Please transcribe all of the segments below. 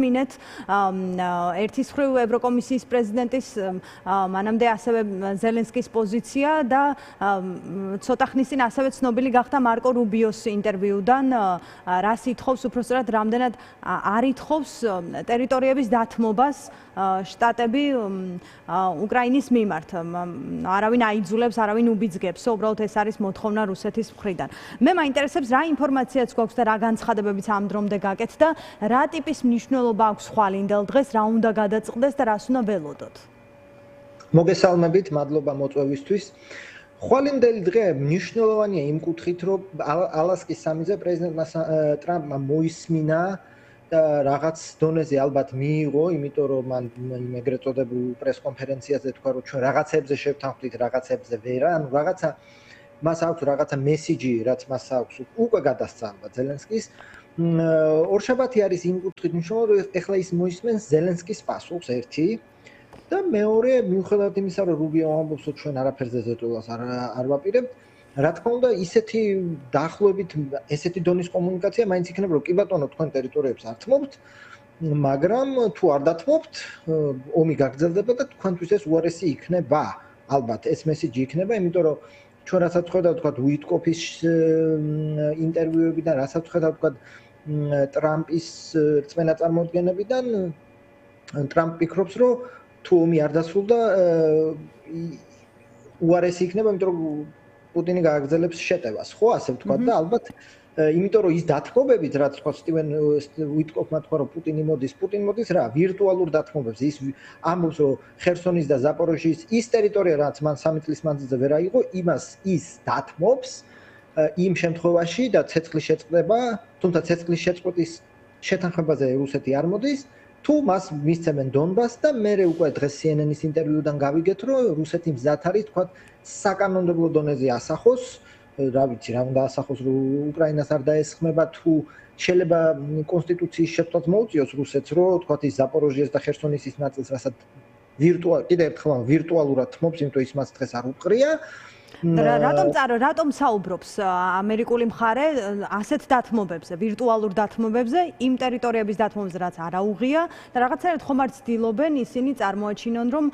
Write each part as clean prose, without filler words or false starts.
მინეთ ერთის მხრივ ევროკომისიის პრეზიდენტის მანამდე ასევე ზელენსკის პოზიცია და ცოტა ხნის წინ ასევე ცნობილი გახდა მარკო რუბიოს ინტერვიუდან რას ითხოვს უпроსტად რამდენად არ ითხოვს ტერიტორიების დათმობას შტატები უკრაინის მიმართ არავინ აიძულებს არავინ უბიძგებს უბრალოდ ეს არის მოთხოვნა რუსეთის მხრიდან მე მაინტერესებს რა ინფორმაციაც გვაქვს და რა განცხადებებიც ამ დრომდე გაკეთდა და რა ტიპის მნიშვნელობა აქვს ხვალინდელ დღეს რა უნდა გადაწყდეს და რას უნდა ველოდოთ მოგესალმებით მადლობა მოწვევისთვის ხვალინდელი დღე მნიშვნელოვანია იმ კუთხით რომ ალასკის სამიზე პრეზიდენტმა ტრამპმა მოისმინა და რაღაც დონეზე ალბათ მიიღო იმიტომ რომ მან ეგრეთ წოდებულ პრესკონფერენციაზე თქვა რომ ჩვენ რაღაცებზე შევთანხმდით რაღაცებზე ვერა ანუ რაღაცა მას აქვს რაღაცა მესიჯი რაც მას აქვს უკვე გადასცა ზელენსკის ორშაბათი არის იმ კუთხით მნიშვნელოვანი რომ ეხლა ის მოისმენს ზელენსკის პასუხს ერთი და მეორე მიუხედავად იმისა რომ რუბიო ამბობს რომ ჩვენ არაფერზე ზეწოლას არ ვაპირებთ რა თქმა უნდა ისეთი დაახლოებით ესეთი დონის კომუნიკაცია მაინც იქნება რომ კი ბატონო თქვენ ტერიტორიებს არ თმობთ მაგრამ თუ არ დათმობთ ომი გაგრძელდება და თქვენთვის ეს უარესი იქნება ალბათ ეს მესიჯი იქნება იმიტომ რომ ჩვენ რასაც ხედავთ თქვა უიტკოფის ინტერვიუებიდან რასაც ხედავთ თქვა ტრამპის რწმენა წარმოადგენებიდან ტრამპ ფიქრობს რომ თუ ომი არ დასრულდა უარესი იქნება იმიტომ რომ პუტინი გააგრძელებს შეტევას ხო ასე ვთქვა და ალბათ იმიტომ რომ ის დათმობებით რაც თქვა სტივენ უიტკოფმა თქვა რომ პუტინი მოდის რა ვირტუალურ დათმობებს ის ამბობს რომ ხერსონის და ზაპოროჟიის ის ტერიტორია რაც მან 3 წლის მანძილზე ვერ აიღო იმას ის დათმობს იმ შემთხვევაში და ცეცხლის შეწყდება თუმცა ცეცხლის შეწყვეტის შეთანხმებაზე რუსეთი არ მოდის თუ მას მისცემენ დონბასს და მე უკვე დღეს CNN-ის ინტერვიუდან გავიგეთ რომ რუსეთი მზად არის თქვა საკანონმდებლო დონეზე ასახოს რა ვიცი რა უნდა ასახოს რომ უკრაინას არ დაესხმება თუ შეიძლება კონსტიტუციის შეცვლაც მოუწიოს რუსეთს რომ თქვა ის ზაპოროჟიეს და ხერსონის ის ნაწილს რასაც კიდევ ერთხელ ვირტუალურად თმობს იმიტომ ის მას დღეს არ უყრია რატომ საუბრობს ამერიკული მხარე ასეთ დათმობებზე, ვირტუალურ დათმობებზე, იმ ტერიტორიების დათმობებზე, რაც არაუღია და რაღაცნაირად ხომ არ ცდილობენ ისინი წარმოაჩინონ, რომ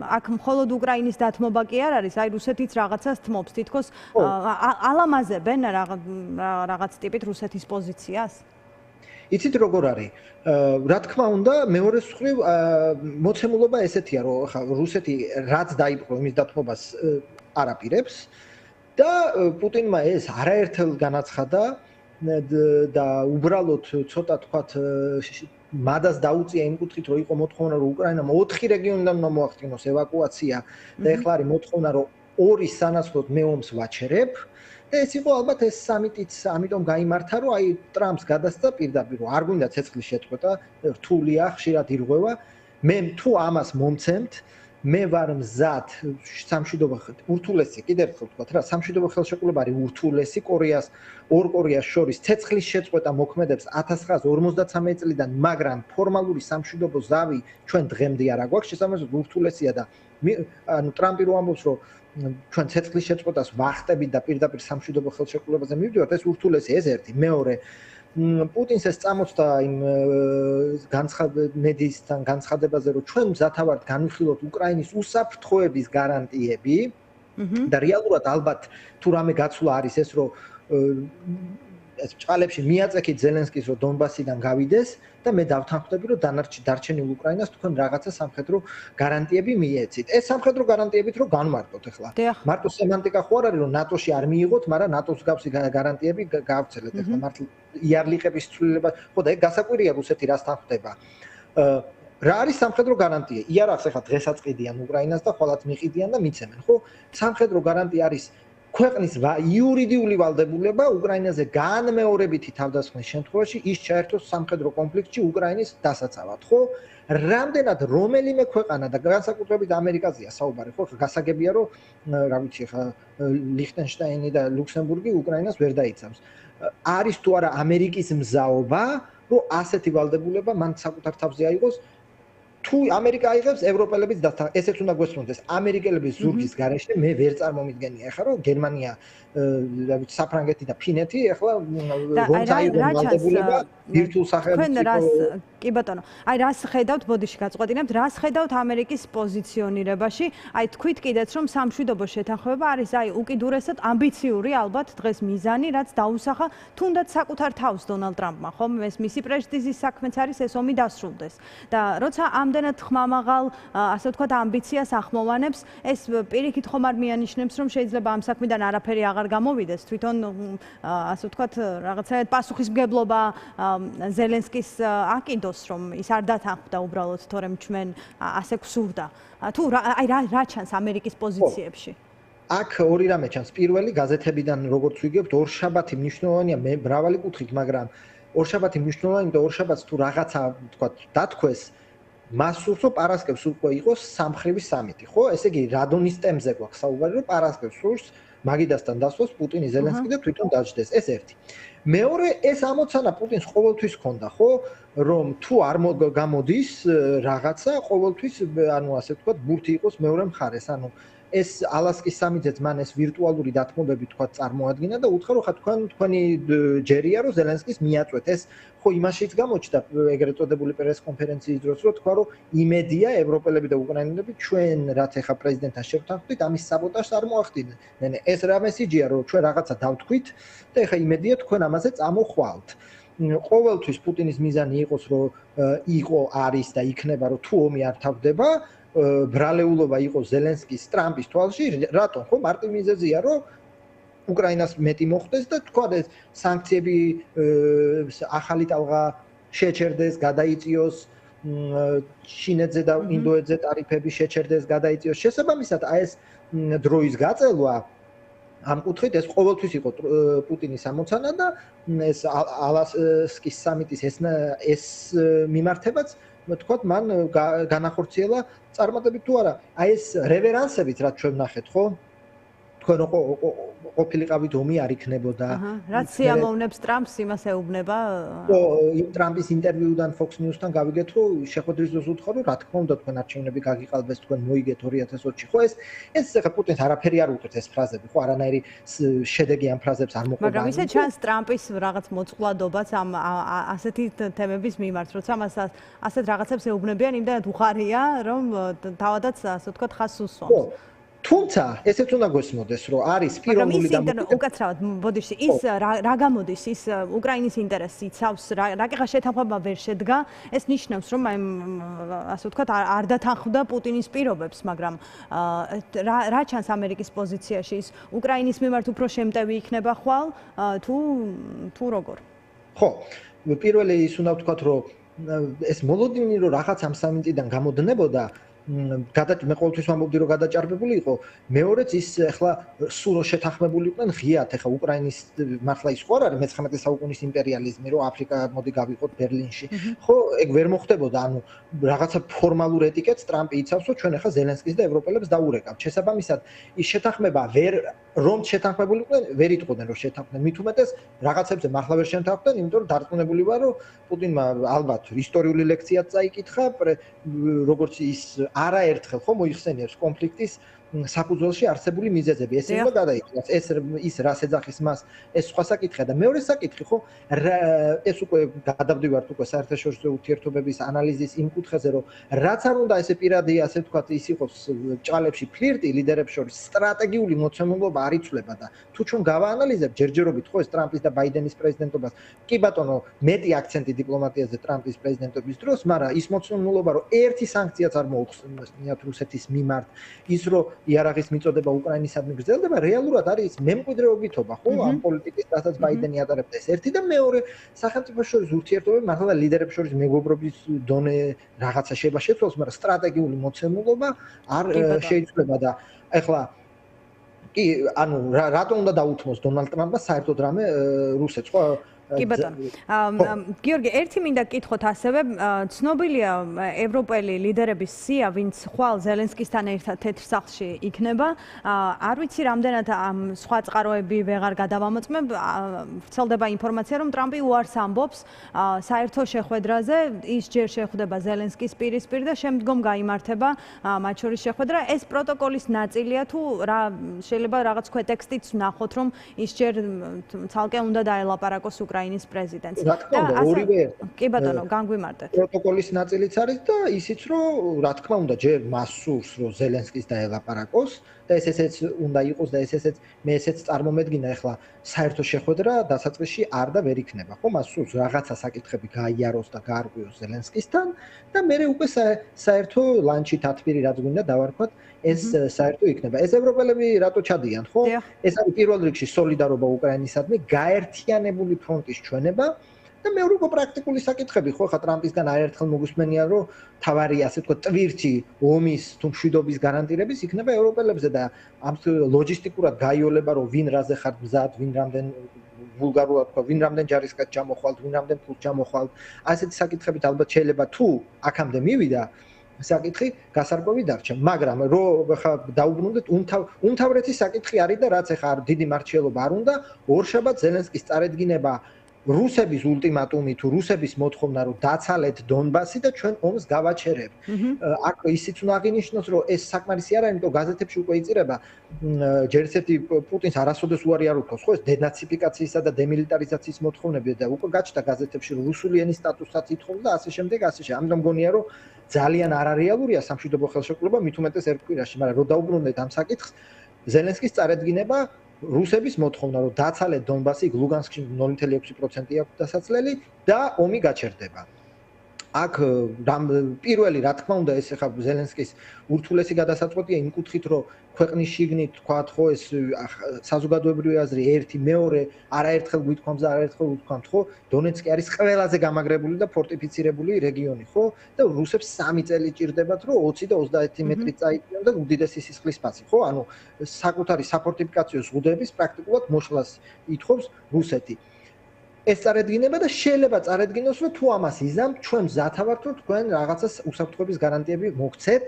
აქ მხოლოდ უკრაინის დათმობა კი არ არის, აი რუსეთიც რაღაცას თმობს, თითქოს ალამაზებენ რაღაც ტიპით რუსეთის პოზიციას? იცით როგორ არის? რა თქმა უნდა, მეორე მხრივ მოცემულობა ესეთია, რომ ხა რუსეთი რაც დაიპყრო იმის დათმობას არ აპირებს და პუტინმა ეს არაერთხელ განაცხადა და უბრალოდ ცოტა თქვათ მადას დაუწია იმ კუთხით რომ იყო მოთხოვნა რომ უკრაინამ 4 რეგიონიდან უნდა მოახდინოს ევაკუაცია და ეხლა არის მოთხოვნა რომ 2 სანაცვლოდ მე ომს ვაჩერებ და ეს იყო ალბათ ეს სამიტიც ამიტომ გაიმართა რომ აი ტრამპს გადასცა პირდაპირ რომ არ გვინდა ცეცხლის შეწყვეტა რთულია ხშირად ირღვევა მე თუ ამას მომცემთ მე ვარ მზად სამშვიდობო ურთულესი კიდევ ერთხელ ვთქვათ რა სამშვიდობო ხელშეკრულება არის ურთულესი კორეას ორ კორეას შორის ცეცხლის შეწყვეტა მოქმედებს 1953 წლიდან მაგრამ ფორმალური სამშვიდობო ზავი ჩვენ დღემდე არ აგვაქვს შესაბამისად ურთულესია და ანუ ტრამპი რო ამბობს რომ ჩვენ ცეცხლის შეწყვეტას ვახტებით და პირდაპირ სამშვიდობო ხელშეკრულებაზე მივდივართ ეს ურთულესი ეს ერთი მეორე პუტინს ეს წამოწდა იმ მედიისთან განცხადებაზე რომ ჩვენ მზად ვართ განვიხილოთ უკრაინის უსაფრთხოების გარანტიები და რეალურად ალბათ თუ რამე გაცვლა არის ეს რომ ეს ჭალებში მიაწექით ზელენსკის რომ დონბასიდან გავიდეს და მე დავთანხმდები რომ დარჩენილ უკრაინას თქვენ რაღაცა სამხედრო გარანტიები მიეცით. ეს სამხედრო გარანტიებით რომ განმარტოთ ახლა. მარტო სემანტიკა ხო არ არის რომ ნატოში არ მიიღოთ, მაგრამ ნატოს გავსი გარანტიები გავცელეთ ახლა მართლა იარლიყების ცვლილება. ხო და ეგ გასაკვირია რუსეთი რას თანხმდება. რა არის სამხედრო გარანტია? იარაღს ახლა დღესაც ყიდიან უკრაინას და ხოლმე მიყიდიან და მიცემენ, ხო? სამხედრო გარანტია არის ქვეყნის იურიდიული ვალდებულება უკრაინაზე განმეორებითი თავდასხმის შემთხვევაში ის ჩაერთოს სამხედრო კონფლიქტში უკრაინის დასაცავად, ხო? რამდენად რომელიმე ქვეყანა და განსაკუთრებით ამერიკაზეა საუბარი, ხო? გასაგებია რომ რა ვიცი ხა ლიხტენშტაინი და ლუქსემბურგი უკრაინას ვერ დაიცავს. არის თუ არა ამერიკის მზაობა, რომ ასეთი ვალდებულება მან საკუთარ თავზე აიღოს თუ ამერიკა აიღებს ევროპელებიც ესეც უნდა გვესწროს ამერიკელების ზურგის გარეშე მე ვერ წარმომიდგენია ახლა რომ გერმანია საფრანგეთი და ფინეთი ახლა რომ წაიღონ ვალდებულება ვირტუალ სახელმწიფო კი ბატონო აი რას ხედავთ ბოდიში გაწყვეტინებთ რას ხედავთ ამერიკის პოზიციონირებაში აი თქვით კიდეც რომ სამშვიდობო შეთანხმება არის აი უკიდურესად ამბიციური ალბათ დღეს მიზანი რაც დაუსახა თუნდაც საკუთარ თავს დონალდ ტრამპმა ხომ ეს მისი პრესტიჟის საქმეც არის ეს ომი დასრულდეს და როცა ამდენად ხმამაღალ ასე ვთქვათ ამბიციას ახმოვანებს ეს პირიქით ხომ არ მიანიშნებს რომ შეიძლება ამ საქმიდან არაფერი აღარ გამოვიდეს თვითონ ასე ვთქვათ რაღაცა პასუხისმგებლობა ზელენსკის აკიდოს რომ ის არ დათანხმდა უბრალოდ თორემ ჩვენ ასე გვსურდა თუ აი რა ჩანს ამერიკის პოზიციებში აქ ორი რამე ჩანს პირველი გაზეთებიდან როგორც ვიგებთ ორშაბათი მნიშვნელოვანია მე მრავალი კუთხით მაგრამ ორშაბათი მნიშვნელოვანია და ორშაბათს თუ რაღაცა ვთქვათ დათქვეს მას სურს რომ პარასკევს უკვე იყოს სამხრივი სამიტი ხო ესე იგი რადონის ტემზე გვაქვს საუბარი რომ პარასკევს სურს მაგიდასთან დასვოს პუტინი ზელენსკი და თვითონ დაждდეს ეს ერთი მეორე ეს ამოცანა პუტინს ყოველთვის ჰქონდა ხო რომ თუ არ გამოდის რაღაცა ყოველთვის ანუ ასე ვთქვათ ბურთი იყოს მეორე მხარეს ანუ ეს ალასკის სამიტზეც მან ეს ვირტუალური დათმობები თქვა წარმოადგინა და უთხრა რომ ხა თქვენი ჯერია რომ ზელენსკის მიაწვეთ ეს ხო იმაშიც გამოჩნდა ეგრეთ წოდებული პრესკონფერენციის დროს რომ თქვა რომ იმედია ევროპელები და უკრაინელები ჩვენ რაც ახლა პრეზიდენტთან შევთანხმდით ამის საბოტაჟს არ მოახდინენ ეს რა მესიჯია რომ ჩვენ რაღაცა დავთქვით და ახლა იმედია თქვენ ამაზე წამოხვალთ ყოველთვის პუტინის მიზანი იყოს რომ იყო არის და იქნება რომ თუ ომი არ თავდება ბრალეულობა იყოს ზელენსკის ტრამპის თვალში რატომ ხო მარტივ მიზეზია რომ უკრაინას მეტი მოხდეს და თქვა ეს სანქციები ახალი ტალღა შეჩერდეს გადაიწიოს ჩინეთზე და ინდოეთზე ტარიფები შეჩერდეს გადაიწიოს შესაბამისად აი ეს დროის გაწელვა ამ კუთხით ეს ყოველთვის იყო პუტინის ამოცანა და ეს ალასკის სამიტის ეს მიმართებაც თქვათ მან განახორციელა წარმატებით თუ არა აი ეს რევერანსებით რაც ჩვენ ვნახეთ ხო თქვენ ყოფილიყავით ომი არ იქნებოდა რაც სიამოვნებს ტრამპს იმას ეუბნება ხო ტრამპის ინტერვიუდან Fox News-თან გავიგეთ რომ შეხვედრის დროს უთხრა რომ რა თქმა უნდა თქვენ არჩევნები გაგიყალბეს თქვენ მოიგეთ 2020-ში ხო ეს ახლა პუტინს არაფერი არ უყურთ ეს ფრაზები ხო არანაირი შედეგი ამ ფრაზებს არ მოყვება მაგრამ ისე ჩანს ტრამპის რაღაც მოწყვლადობაც ამ ასეთი თემების მიმართ როცა მას ასეთ რაღაცებს ეუბნებიან იმდანაც უხარია რომ თავადაც ასე ვთქვათ ხაზს უსვამს თუმცა ესეც უნდა გვესმოდეს რომ არის პიროვნული დამოკიდებულება უკაცრავად ბოდიში ის რა გამოდის ის უკრაინის ინტერესს იცავს რაკიღა შეთანხმება ვერ შედგა ეს ნიშნავს რომ აი ასე ვთქვათ არ დათანხმდა პუტინის პირობებს მაგრამ რა ჩანს ამერიკის პოზიციაში ის უკრაინის მიმართ უფრო შემტევი იქნება ხვალ თუ როგორ ხო პირველი ის უნდა ვთქვათ რომ ეს მოლოდინი რომ რაღაც ამ სამიტიდან გამოდნებოდა მე ყოველთვის ვამბობდი რომ გადაჭარბებული იყო მეორეც ის ახლა სულ შეთანხმებული იყვნენ ღიად ახლა უკრაინის მართლა ის ხო არ არის მე-19 საუკუნის იმპერიალიზმი რომ აფრიკა მოდი გავიყოთ ბერლინში ხო ეგ ვერ მოხდებოდა ანუ რაღაცა ფორმალურ ეტიკეტს ტრამპი იცავს რომ ჩვენ ახლა ზელენსკის და ევროპელებს დაურეკავთ შესაბამისად ის შეთანხმება რომ შეთანხმებული იყვნენ ვერ იტყოდნენ რომ შეთანხმდნენ მით უმეტეს რაღაცებზე მართლა ვერ შეთანხმდნენ იმიტომ რომ დარწმუნებული ვარ რომ პუტინმა ალბათ ისტორიული ლექციაც წაიკითხა როგორც ის არაერთხელ ხო მოიხსენიებს კონფლიქტის საფუძველში არსებული მიზეზები ეს უნდა გადაიქცეს ის რას ეძახის მას ეს სხვა საკითხია და მეორე საკითხი ხო ეს უკვე გადავდივართ უკვე საერთაშორისო ურთიერთობების ანალიზის იმ კუთხეზე რომ რაც არ უნდა ესე პირადი ასე ვთქვათ ის იყოს ჭალებში ფლირტი ლიდერებს შორის სტრატეგიული მოცემულობა არ იცვლება და თუ ჩვენ გავაანალიზებთ ჯერჯერობით ხო ეს ტრამპის და ბაიდენის პრეზიდენტობას კი ბატონო მეტი აქცენტი დიპლომატიაზე ტრამპის პრეზიდენტობის დროს მაგრამ ის მოცემულობა რომ ერთი სანქციაც არ მოუხსნიათ რუსეთის მიმართ ის რომ იარაღის მიწოდება უკრაინისადმი გრძელდება რეალურად არის მემკვიდრეობითობა ხო ამ პოლიტიკის რასაც ბაიდენი ატარებდა ეს ერთი და მეორე სახელმწიფოს შორის ურთიერთობები მართლა ლიდერებს შორის მეგობრობის დონე რაღაცა შეიძლება შეცვალოს მაგრამ სტრატეგიული მოცემულობა არ შეიძლება და ეხლა კი ანუ რატომ უნდა დაუთმოს დონალდ ტრამპმა საერთოდ რამე რუსეთს ხო კი ბატონო. გიორგი, ერთი მინდა გკითხოთ ასევე, ცნობილია ევროპელი ლიდერების სია, ვინც ხვალ ზელენსკისთან ერთად თეთრ სახლში იქნება. არ ვიცი რამდენად ამ სხვა წყაროები ვეღარ გადავამოწმებ, ვრცელდება ინფორმაცია, რომ ტრამპი უარს ამბობს საერთო შეხვედრაზე, ის ჯერ შეხვდება ზელენსკის პირისპირ და შემდგომ გაიმართება მათ შორის შეხვედრა. ეს პროტოკოლის ნაწილია თუ რა შეიძლება რაღაც ქვეტექსტიც ვნახოთ, რომ ის ჯერ ცალკე უნდა დაელაპარაკოს უკრაინის პრეზიდენტს. რა თქმა უნდა, ორივე კი ბატონო, განგვიმარტეთ. პროტოკოლის ნაწილიც არის და ისიც, რომ რა თქმა უნდა, ჯერ მას სურს, რომ ზელენსკის დაელაპარაკოს და ესეც უნდა იყოს და ესეც მე ესეც წარმომედგინა ახლა საერთო შეხვედრა დასაწყისში არ და ვერ იქნება. ხო, მას სურს რაღაცა საკითხები გაიაროს და გაარღვიოს ზელენსკისთან და მე უკვე საერთო ლანჩი თათბირი რაც გვინდა დავარქვათ, ეს საერთო იქნება. ეს ევროპელები რატო ჩადიან, ხო? ეს არის პირველ რიგში სოლიდარობა უკრაინისადმი, გაერთიანებული ფრონტის ჩვენება და მეორე უკვე პრაქტიკული საკითხები, ხო, ხა ტრამპისგან არაერთხელ მოგვისმენია, რომ თავარი ასე თქვა ტვირთი ომის თუ მშვიდობის გარანტირების იქნება ევროპელებზე და ამ ლოჯისტიკურად გაიოლება, რომ ვინ რაზე ხარ მზად, ვინ რამდენ ვულგარულად თქვა, ვინ რამდენ ჯარისკაც ჩამოხვალთ, ვინ რამდენ ფულს ჩამოხვალთ. ასეთი საკითხებით ალბათ შეიძლება თუ აქამდე მივიდა საკითხი გასარკვევი დარჩა, მაგრამ რო ხა დაუბრუნდეთ უმთავრესი საკითხი არის და რაც ახლა დიდი მარჩიელობა არ უნდა, ორშაბათს ზელენსკის წარედგინება რუსების ულტიმატუმი თუ რუსების მოთხოვნა რომ დაცალეთ დონბასი და ჩვენ ომს გავაჩერებ. აქ ისიც უნდა აღინიშნოს, რომ ეს საკმარისი არ არის, იმიტომ გაზეთებში უკვე იწირება ჯერ ერთი პუტინს არასოდეს უარი არ უქოს, ხო, ეს დენაციფიკაციისა და დემილიტარიზაციის მოთხოვნები და უკვე გაჩნდა გაზეთებში რომ რუსული ენის სტატუსაც ითხოვდა და ასე შემდეგ, ასე შემდეგ. ამიტომ მგონია რომ ძალიან არარეალურია სამშვიდობო ხელშეკრულება მით უმეტეს ერთ კვირაში, მაგრამ რო დაუბრუნდეთ ამ საკითხს, ზელენსკის წარედგინება რუსების მოთხოვნა რომ დაცალეთ დონბასი, ლუგანსკში 0.6% აქვს დასაცლელი და ომი გაჩერდება. აქ პირველი რა თქმა უნდა ეს ახლა ზელენსკის ურთულესი გადასაწყვეტია იმ კუთხით რომ ქვეყნის შიგნით თქვათ ხო ეს საზოგადოებრივი აზრი ერთი მეორე არაერთხელ გვითქვამს და არაერთხელ უთქვამთ ხო დონეცკი არის ყველაზე გამაგრებული და ფორტიფიცირებული რეგიონი ხო და რუსებს 3 წელი ჭირდებათ რომ 20 და 30 მეტრი წაიწვიონ და უდიდესი სისხლის ფასი ხო ანუ საკუთარი საფორტიფიკაციო ზღუდების პრაქტიკულად მოშლას ითხოვს რუსეთი ეს წარედგინება და შეიძლება წარედგინოს რომ თუ ამას იზამთ ჩვენ მზათავართ რომ თქვენ რაღაცას უსაფრთხოების გარანტიები მოგცეთ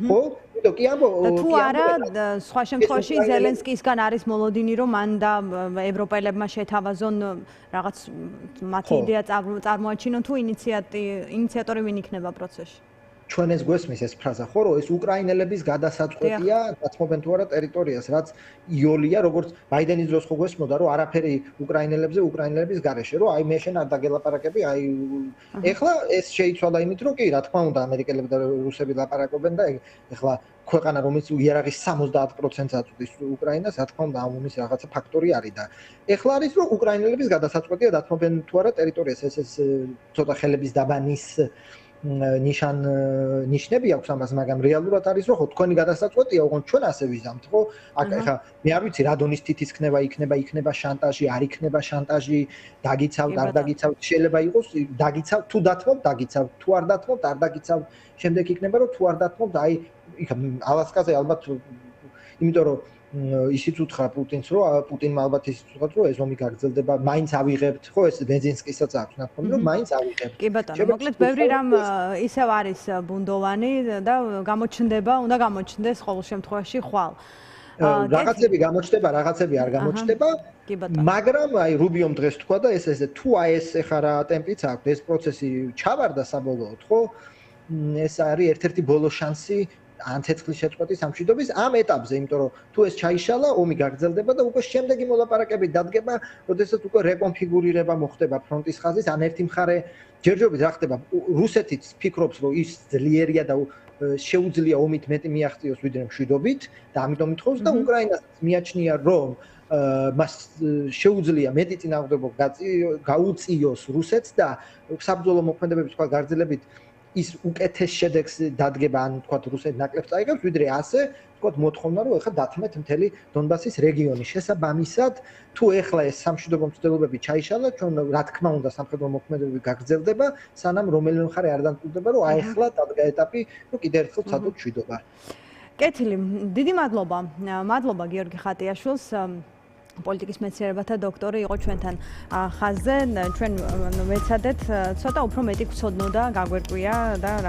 ხო? იმიტომ კი ამბო თუ არა სხვა შემთხვევაში ზელენსკისგან არის მოლოდინი რომ მან და ევროპელებმა შეთავაზონ რაღაც მათი იდეა წარმოაჩინონ თუ ინიციატორი ვინ იქნება პროცესში ჩვენ ეს გვესმის ეს ფრაზა ხო რომ ეს უკრაინელების გადასაწყვეტია დათმობენ თუ არა ტერიტორიას რაც იოლია როგორც ბაიდენის დროს ხო გვესმოდა რომ არაფერი უკრაინელებზე უკრაინელების გარეშე რომ აი მე შენ არ დაგელაპარაკები აი ეხლა ეს შეიცვალა იმით რომ კი რა თქმა უნდა ამერიკელები და რუსები ლაპარაკობენ და ეხლა ქვეყანა რომელიც იარაღის 70%-ს აწვდის უკრაინას რა თქმა უნდა ამ ომის რაღაცა ფაქტორი არის და ეხლა არის რომ უკრაინელების გადასაწყვეტია დათმობენ თუ არა ტერიტორიას ეს ცოტა ხელების დაბანის ნიშნები აქვს ამას, მაგრამ რეალურად არის რომ ხო თქვენი გადასაწყვეტია, ოღონდ ჩვენ ასე ვიზამთ, ხო? აქ ახლა მე არ ვიცი რა დონის თითისქნება იქნება შანტაჟი, არ იქნება შანტაჟი, დაგიცავთ, არ დაგიცავთ, შეიძლება იყოს დაგიცავთ, თუ დათმობთ, დაგიცავთ, თუ არ დათმობთ, არ დაგიცავთ, შემდეგ იქნება რომ თუ არ დათმობთ, აი ალასკაზე ალბათ იმიტომ რომ ისიც უთხრა პუტინს რომ პუტინმა ალბათ ისიც უთხრა რომ ეს ომი გაგრძელდება მაინც ავიღებთ ხო ეს ბენზინსკისაც აქვს ნათქვამი რომ მაინც ავიღებთ კი ბატონო მოკლედ ბევრი რამ ისევ არის ბუნდოვანი და გამოჩნდება უნდა გამოჩნდეს ყოველ შემთხვევაში ხვალ რაღაცები გამოჩნდება რაღაცები არ გამოჩნდება მაგრამ აი რუბიომ დღეს თქვა და ეს თუ აი ეს ეხა რა ტემპიც აქვს ეს პროცესი ჩავარდა საბოლოოდ ხო ეს არის ერთ-ერთი ბოლო შანსი ან ცეცხლის შეწყვეტის სამშვიდობის ამ ეტაპზე, იმიტომ რომ თუ ეს ჩაიშალა, ომი გაგრძელდება და უკვე შემდეგი მოლაპარაკები დადგება, როდესაც უკვე რეკონფიგურირება მოხდება ფრონტის ხაზის, ან ერთი მხარე ჯერჯერობით რა ხდება, რუსეთიც ფიქრობს, რომ ის ძლიერია და შეუძლია ომით მეტი მიაღწიოს ვიდრე მშვიდობით და ამიტომ ითხოვს და უკრაინასაც მიაჩნია, რომ მას შეუძლია მეტი წინააღმდეგობა გაუწიოს რუსეთს და საბრძოლო მოქმედებების სხვა გაგრძელებით ის უკეთეს შედეგს დადგება ან თქვათ რუსეთი ნაკლებს წაიღებს ვიდრე ასე თქვათ მოთხოვნა რომ ეხლა დათმეთ მთელი დონბასის რეგიონი შესაბამისად თუ ეხლა ეს სამშვიდობო მცდელობები ჩაიშალა ჩვენ რა თქმა უნდა სამხედრო მოქმედებები გაგრძელდება სანამ რომელიმე მხარე არ დამკვიდრდება რომ აი ეხლა დადგა ეტაპი რომ კიდევ ერთხელ ცადოთ მშვიდობა კეთილი დიდი მადლობა გიორგი ხატიაშვილს პოლიტიკის მეცნიერებათა დოქტორი იყო ჩვენთან ხაზზე. ჩვენ ვეცადეთ ცოტა უფრო მეტი გვცოდნო და გაგვერკვია და